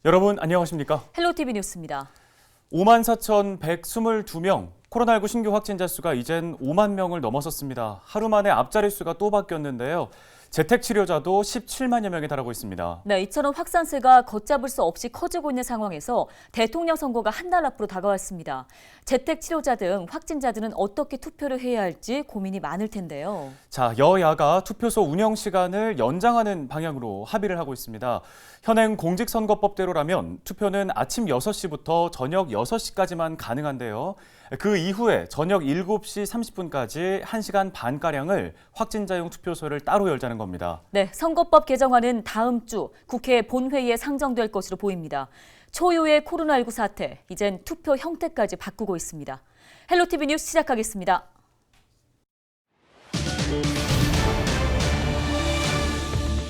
여러분 안녕하십니까? 헬로티비 뉴스입니다. 54,122명, 코로나19 신규 확진자 수가 이젠 5만 명을 넘어섰습니다. 하루 만에 앞자리 수가 또 바뀌었는데요. 재택치료자도 17만여 명에 달하고 있습니다. 네, 이처럼 확산세가 걷잡을 수 없이 커지고 있는 상황에서 대통령 선거가 한 달 앞으로 다가왔습니다. 재택치료자 등 확진자들은 어떻게 투표를 해야 할지 고민이 많을 텐데요. 자, 여야가 투표소 운영 시간을 연장하는 방향으로 합의를 하고 있습니다. 현행 공직선거법대로라면 투표는 아침 6시부터 저녁 6시까지만 가능한데요. 그 이후에 저녁 7시 30분까지 1시간 반가량을 확진자용 투표소를 따로 열자는 겁니다. 네, 선거법 개정안은 다음 주 국회 본회의에 상정될 것으로 보입니다. 초유의 코로나19 사태, 이젠 투표 형태까지 바꾸고 있습니다. 헬로티비 뉴스 시작하겠습니다.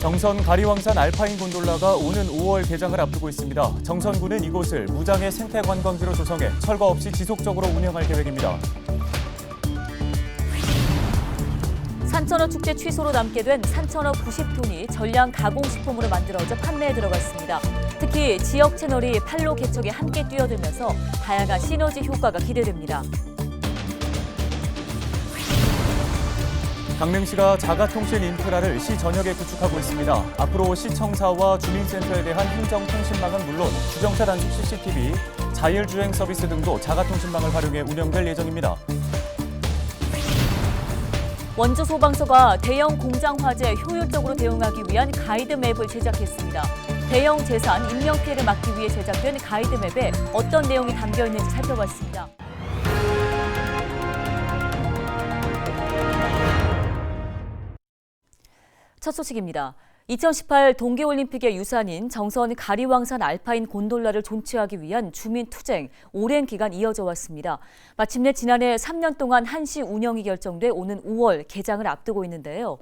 정선 가리왕산 알파인 곤돌라가 오는 5월 개장을 앞두고 있습니다. 정선군은 이곳을 무장의 생태 관광지로 조성해 철거 없이 지속적으로 운영할 계획입니다. 산천어 축제 취소로 남게 된 산천어 90톤이 전량 가공식품으로 만들어져 판매에 들어갔습니다. 특히 지역 채널이 판로 개척에 함께 뛰어들면서 다양한 시너지 효과가 기대됩니다. 강릉시가 자가통신 인프라를 시 전역에 구축하고 있습니다. 앞으로 시청사와 주민센터에 대한 행정통신망은 물론 주정차 단속 CCTV, 자율주행 서비스 등도 자가통신망을 활용해 운영될 예정입니다. 원주소방서가 대형 공장 화재에 효율적으로 대응하기 위한 가이드맵을 제작했습니다. 대형 재산, 인명피해를 막기 위해 제작된 가이드맵에 어떤 내용이 담겨 있는지 살펴봤습니다. 첫 소식입니다. 2018 동계올림픽의 유산인 정선 가리왕산 알파인 곤돌라를 존치하기 위한 주민투쟁, 오랜 기간 이어져 왔습니다. 마침내 지난해 3년 동안 한시 운영이 결정돼 오는 5월 개장을 앞두고 있는데요.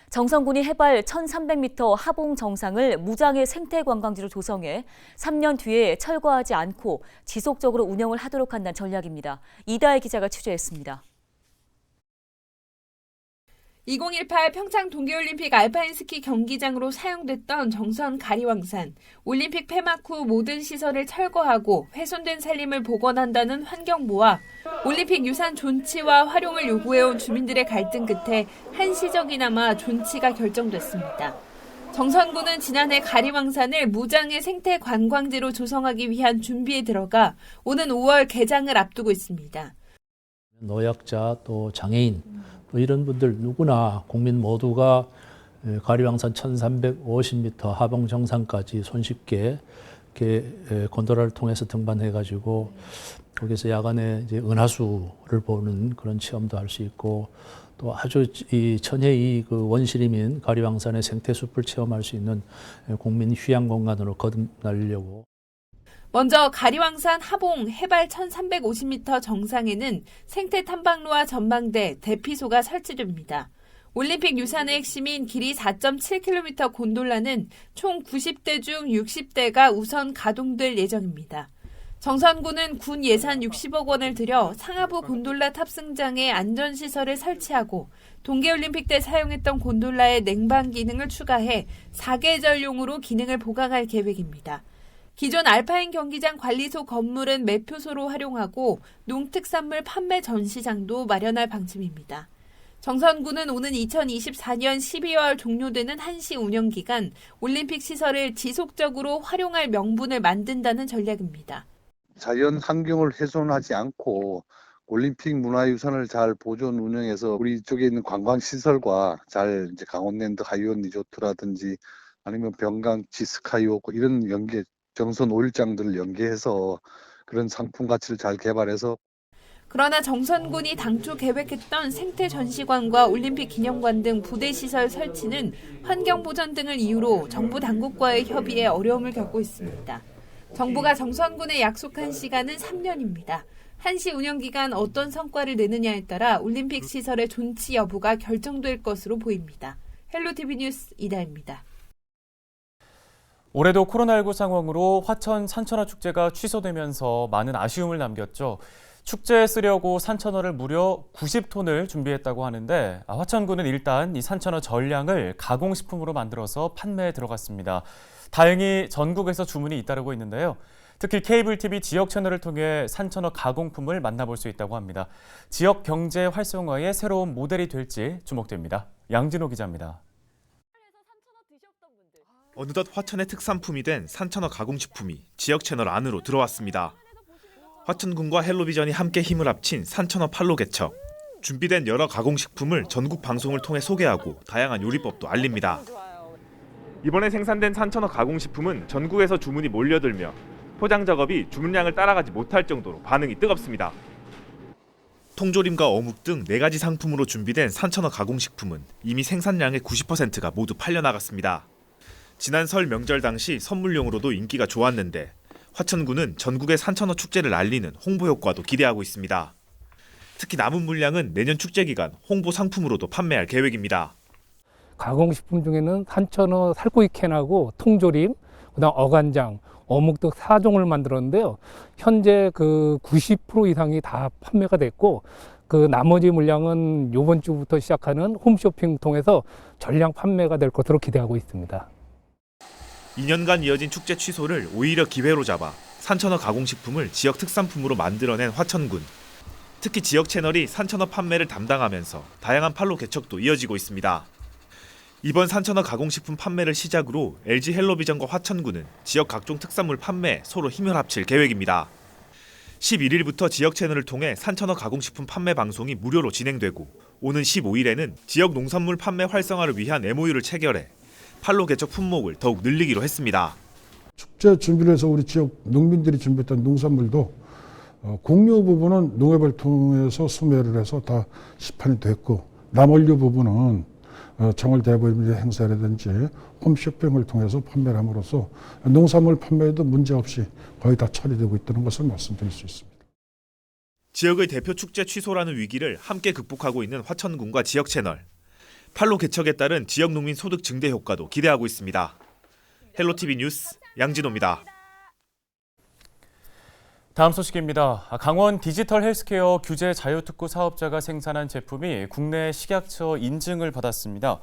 정선군이 해발 1,300m 하봉 정상을 무장의 생태관광지로 조성해 3년 뒤에 철거하지 않고 지속적으로 운영을 하도록 한다는 전략입니다. 이다혜 기자가 취재했습니다. 2018 평창 동계올림픽 알파인 스키 경기장으로 사용됐던 정선 가리왕산. 올림픽 폐막 후 모든 시설을 철거하고 훼손된 산림을 복원한다는 환경부와 올림픽 유산 존치와 활용을 요구해온 주민들의 갈등 끝에 한시적이나마 존치가 결정됐습니다. 정선군은 지난해 가리왕산을 무장의 생태 관광지로 조성하기 위한 준비에 들어가 오는 5월 개장을 앞두고 있습니다. 노약자 또 장애인 또 이런 분들 누구나 국민 모두가 가리왕산 1350m 하봉 정상까지 손쉽게 이렇게 곤돌라를 통해서 등반해가지고 거기서 야간에 이제 은하수를 보는 그런 체험도 할 수 있고 또 아주 이 천혜의 그 원시림인 가리왕산의 생태숲을 체험할 수 있는 국민 휴양 공간으로 거듭나려고. 먼저 가리왕산 하봉 해발 1350m 정상에는 생태 탐방로와 전망대, 대피소가 설치됩니다. 올림픽 유산의 핵심인 길이 4.7km 곤돌라는 총 90대 중 60대가 우선 가동될 예정입니다. 정선군은 군 예산 60억 원을 들여 상하부 곤돌라 탑승장에 안전시설을 설치하고 동계올림픽 때 사용했던 곤돌라의 냉방 기능을 추가해 4계절용으로 기능을 보강할 계획입니다. 기존 알파인 경기장 관리소 건물은 매표소로 활용하고 농특산물 판매 전시장도 마련할 방침입니다. 정선군은 오는 2024년 12월 종료되는 한시 운영 기간 올림픽 시설을 지속적으로 활용할 명분을 만든다는 전략입니다. 자연 환경을 훼손하지 않고 올림픽 문화유산을 잘 보존 운영해서 우리 쪽에 있는 관광시설과 잘 이제 강원랜드 하이원 리조트라든지 아니면 병강 지스카이워크 이런 연계 정선 5일장들을 연계해서 그런 상품 가치를 잘 개발해서. 그러나 정선군이 당초 계획했던 생태전시관과 올림픽 기념관 등 부대시설 설치는 환경보전 등을 이유로 정부 당국과의 협의에 어려움을 겪고 있습니다. 정부가 정선군에 약속한 시간은 3년입니다. 한시 운영기간 어떤 성과를 내느냐에 따라 올림픽 시설의 존치 여부가 결정될 것으로 보입니다. 헬로티비 뉴스 이다혜입니다. 올해도 코로나19 상황으로 화천 산천어 축제가 취소되면서 많은 아쉬움을 남겼죠. 축제에 쓰려고 산천어를 무려 90톤을 준비했다고 하는데 화천군은 일단 이 산천어 전량을 가공식품으로 만들어서 판매에 들어갔습니다. 다행히 전국에서 주문이 잇따르고 있는데요. 특히 케이블 TV 지역 채널을 통해 산천어 가공품을 만나볼 수 있다고 합니다. 지역 경제 활성화의 새로운 모델이 될지 주목됩니다. 양진호 기자입니다. 어느덧 화천의 특산품이 된 산천어 가공식품이 지역 채널 안으로 들어왔습니다. 화천군과 헬로비전이 함께 힘을 합친 산천어 팔로 개척. 준비된 여러 가공식품을 전국 방송을 통해 소개하고 다양한 요리법도 알립니다. 이번에 생산된 산천어 가공식품은 전국에서 주문이 몰려들며 포장 작업이 주문량을 따라가지 못할 정도로 반응이 뜨겁습니다. 통조림과 어묵 등 4가지 상품으로 준비된 산천어 가공식품은 이미 생산량의 90%가 모두 팔려나갔습니다. 지난 설 명절 당시 선물용으로도 인기가 좋았는데 화천군은 전국의 산천어 축제를 알리는 홍보 효과도 기대하고 있습니다. 특히 남은 물량은 내년 축제 기간 홍보 상품으로도 판매할 계획입니다. 가공식품 중에는 산천어 살구이 캔하고 통조림, 그다음 어간장, 어묵 등 4종을 만들었는데요. 현재 그 90% 이상이 다 판매가 됐고 그 나머지 물량은 이번 주부터 시작하는 홈쇼핑 통해서 전량 판매가 될 것으로 기대하고 있습니다. 2년간 이어진 축제 취소를 오히려 기회로 잡아 산천어 가공식품을 지역 특산품으로 만들어낸 화천군. 특히 지역 채널이 산천어 판매를 담당하면서 다양한 판로 개척도 이어지고 있습니다. 이번 산천어 가공식품 판매를 시작으로 LG 헬로비전과 화천군은 지역 각종 특산물 판매에 서로 힘을 합칠 계획입니다. 11일부터 지역 채널을 통해 산천어 가공식품 판매 방송이 무료로 진행되고 오는 15일에는 지역 농산물 판매 활성화를 위한 MOU를 체결해 판로 개척 품목을 더욱 늘리기로 했습니다. 축제 준비를 해서 우리 지역 농민들이 준비했던 농산물도 곡류 부분은 농협을 통해서 수매를 해서 다 시판이 됐고 남원류 부분은 정월 대보임제 행사라든지 홈쇼핑을 통해서 판매를 함으로써 농산물 판매에도 문제없이 거의 다 처리되고 있다는 것을 말씀드릴 수 있습니다. 지역의 대표 축제 취소라는 위기를 함께 극복하고 있는 화천군과 지역 채널. 판로 개척에 따른 지역 농민 소득 증대 효과도 기대하고 있습니다. 헬로티비 뉴스 양진호입니다. 다음 소식입니다. 강원 디지털 헬스케어 규제 자유특구 사업자가 생산한 제품이 국내 식약처 인증을 받았습니다.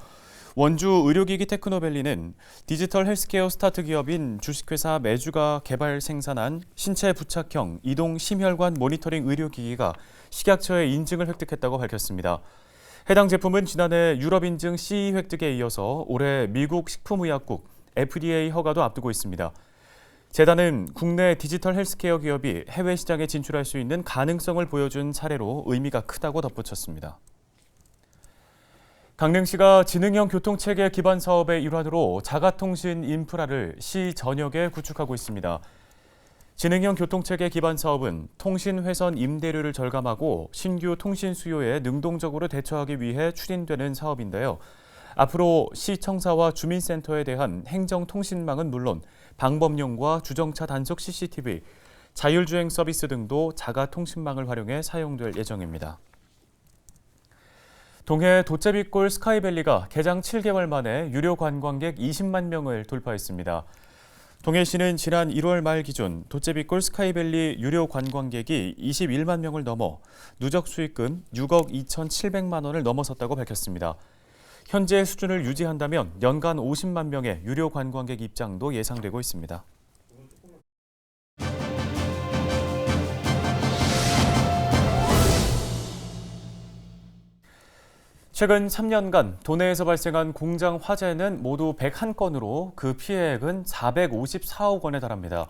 원주 의료기기 테크노밸리는 디지털 헬스케어 스타트 기업인 주식회사 매주가 개발 생산한 신체 부착형 이동 심혈관 모니터링 의료기기가 식약처의 인증을 획득했다고 밝혔습니다. 해당 제품은 지난해 유럽 인증 CE 획득에 이어서 올해 미국 식품의약국 FDA 허가도 앞두고 있습니다. 재단은 국내 디지털 헬스케어 기업이 해외 시장에 진출할 수 있는 가능성을 보여준 사례로 의미가 크다고 덧붙였습니다. 강릉시가 지능형 교통체계 기반 사업의 일환으로 자가통신 인프라를 시 전역에 구축하고 있습니다. 지능형 교통체계 기반 사업은 통신회선 임대료를 절감하고 신규 통신 수요에 능동적으로 대처하기 위해 추진되는 사업인데요. 앞으로 시청사와 주민센터에 대한 행정통신망은 물론 방범용과 주정차 단속 CCTV, 자율주행 서비스 등도 자가통신망을 활용해 사용될 예정입니다. 동해 도제비골 스카이밸리가 개장 7개월 만에 유료 관광객 20만 명을 돌파했습니다. 동해시는 지난 1월 말 기준 도제비골 스카이밸리 유료 관광객이 21만 명을 넘어 누적 수익금 6억 2,700만 원을 넘어섰다고 밝혔습니다. 현재 수준을 유지한다면 연간 50만 명의 유료 관광객 입장도 예상되고 있습니다. 최근 3년간 도내에서 발생한 공장 화재는 모두 101건으로 그 피해액은 454억 원에 달합니다.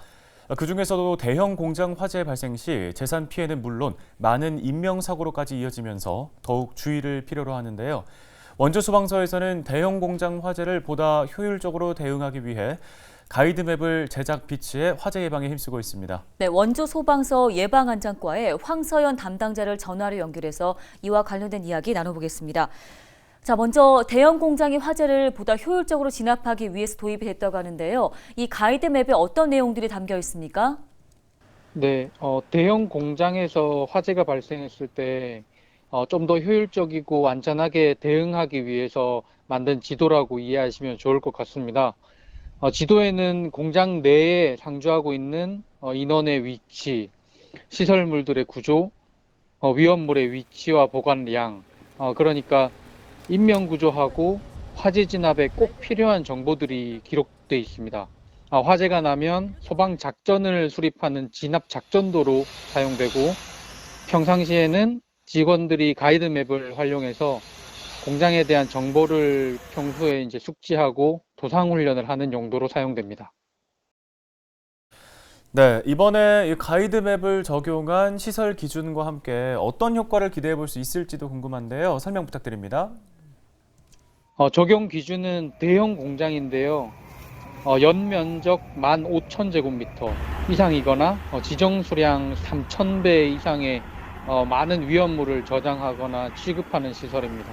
그중에서도 대형 공장 화재 발생 시 재산 피해는 물론 많은 인명사고로까지 이어지면서 더욱 주의를 필요로 하는데요. 원주소방서에서는 대형 공장 화재를 보다 효율적으로 대응하기 위해 가이드맵을 제작 비치해 화재 예방에 힘쓰고 있습니다. 네, 원주 소방서 예방안전과의 황서연 담당자를 전화로 연결해서 이와 관련된 이야기 나눠보겠습니다. 자, 먼저 대형 공장의 화재를 보다 효율적으로 진압하기 위해서 도입이 됐다고 하는데요. 이 가이드맵에 어떤 내용들이 담겨 있습니까? 네, 대형 공장에서 화재가 발생했을 때 좀 더 효율적이고 안전하게 대응하기 위해서 만든 지도라고 이해하시면 좋을 것 같습니다. 지도에는 공장 내에 상주하고 있는 인원의 위치, 시설물들의 구조, 위험물의 위치와 보관량, 그러니까 인명 구조하고 화재 진압에 꼭 필요한 정보들이 기록되어 있습니다. 화재가 나면 소방 작전을 수립하는 진압 작전도로 사용되고, 평상시에는 직원들이 가이드맵을 활용해서 공장에 대한 정보를 평소에 이제 숙지하고 도상 훈련을 하는 용도로 사용됩니다. 네, 이번에 이 가이드맵을 적용한 시설 기준과 함께 어떤 효과를 기대해 볼 수 있을지도 궁금한데요. 설명 부탁드립니다. 적용 기준은 대형 공장인데요. 연면적 15,000제곱미터 이상이거나 지정 수량 3,000배 이상의 많은 위험물을 저장하거나 취급하는 시설입니다.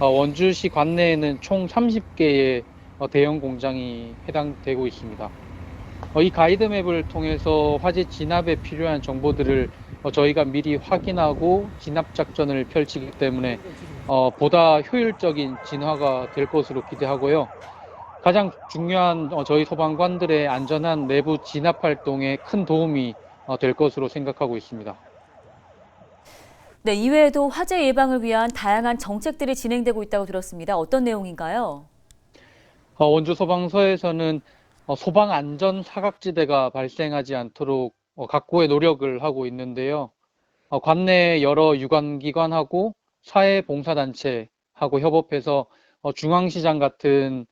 원주시 관내에는 총 30개의 대형 공장이 해당되고 있습니다. 이 가이드맵을 통해서 화재 진압에 필요한 정보들을 저희가 미리 확인하고 진압 작전을 펼치기 때문에 보다 효율적인 진화가 될 것으로 기대하고요. 가장 중요한 저희 소방관들의 안전한 내부 진압 활동에 큰 도움이 될 것으로 생각하고 있습니다. 네, 이외에도 화재 예방을 위한 다양한 정책들이 진행되고 있다고 들었습니다. 어떤 내용인가요? 원주 소방서에서는 소방 안전 사각지대가 발생하지 않도록 각고의 노력을 하고 있는데요. 관내 여러 유관기관하고 사회봉사단체하고 협업해서 중앙시장 같은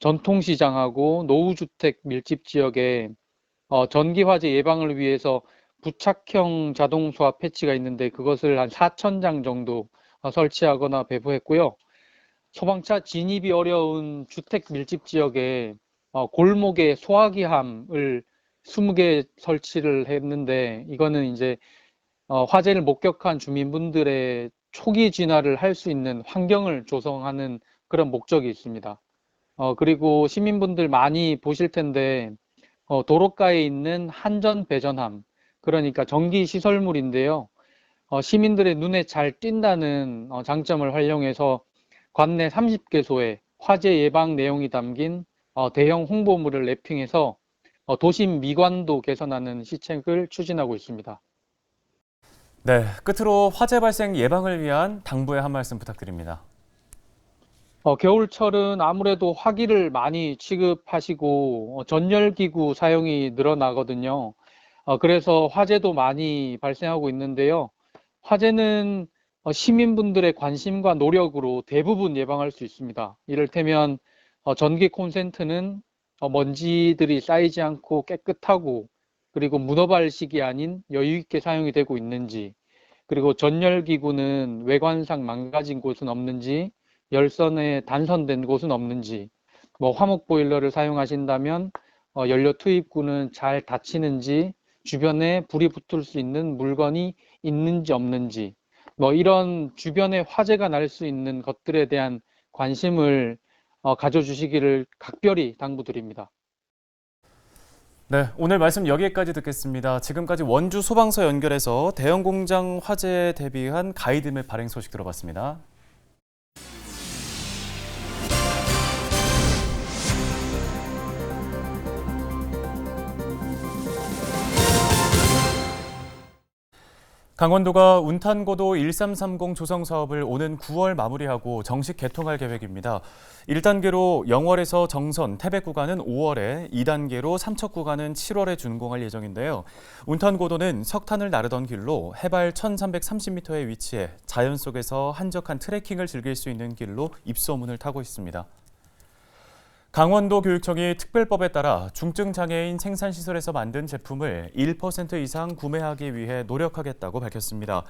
전통시장하고 노후주택 밀집 지역에 전기화재 예방을 위해서 부착형 자동수압 패치가 있는데 그것을 한 4,000장 정도 설치하거나 배부했고요. 소방차 진입이 어려운 주택 밀집 지역에 골목에 소화기함을 20개 설치를 했는데 이거는 이제 화재를 목격한 주민분들의 초기 진화를 할 수 있는 환경을 조성하는 그런 목적이 있습니다. 그리고 시민분들 많이 보실 텐데 도로가에 있는 한전 배전함, 그러니까 전기 시설물인데요. 시민들의 눈에 잘 띈다는 장점을 활용해서 관내 30개소에 화재 예방 내용이 담긴 대형 홍보물을 랩핑해서 도심 미관도 개선하는 시책을 추진하고 있습니다. 네, 끝으로 화재 발생 예방을 위한 당부의 한 말씀 부탁드립니다. 겨울철은 아무래도 화기를 많이 취급하시고 전열기구 사용이 늘어나거든요. 그래서 화재도 많이 발생하고 있는데요. 화재는 시민분들의 관심과 노력으로 대부분 예방할 수 있습니다. 이를테면 전기 콘센트는 먼지들이 쌓이지 않고 깨끗하고 그리고 문어발식이 아닌 여유 있게 사용이 되고 있는지, 그리고 전열기구는 외관상 망가진 곳은 없는지, 열선에 단선된 곳은 없는지, 화목 보일러를 사용하신다면 연료 투입구는 잘 닫히는지, 주변에 불이 붙을 수 있는 물건이 있는지 없는지, 이런 주변에 화재가 날 수 있는 것들에 대한 관심을 가져주시기를 각별히 당부드립니다. 네, 오늘 말씀 여기까지 듣겠습니다. 지금까지 원주 소방서 연결해서 대형 공장 화재에 대비한 가이드맵 발행 소식 들어봤습니다. 강원도가 운탄고도 1330 조성 사업을 오는 9월 마무리하고 정식 개통할 계획입니다. 1단계로 영월에서 정선, 태백 구간은 5월에, 2단계로 삼척 구간은 7월에 준공할 예정인데요. 운탄고도는 석탄을 나르던 길로 해발 1330m에 위치해 자연 속에서 한적한 트레킹을 즐길 수 있는 길로 입소문을 타고 있습니다. 강원도 교육청이 특별법에 따라 중증장애인 생산시설에서 만든 제품을 1% 이상 구매하기 위해 노력하겠다고 밝혔습니다.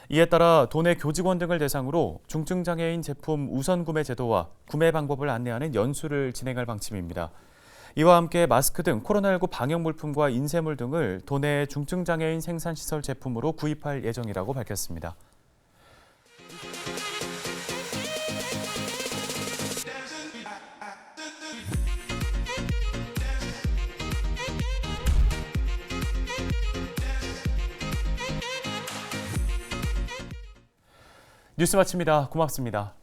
이에 따라 도내 교직원 등을 대상으로 중증장애인 제품 우선 구매 제도와 구매 방법을 안내하는 연수를 진행할 방침입니다. 이와 함께 마스크 등 코로나19 방역 물품과 인쇄물 등을 도내 중증장애인 생산시설 제품으로 구입할 예정이라고 밝혔습니다. 뉴스 마칩니다. 고맙습니다.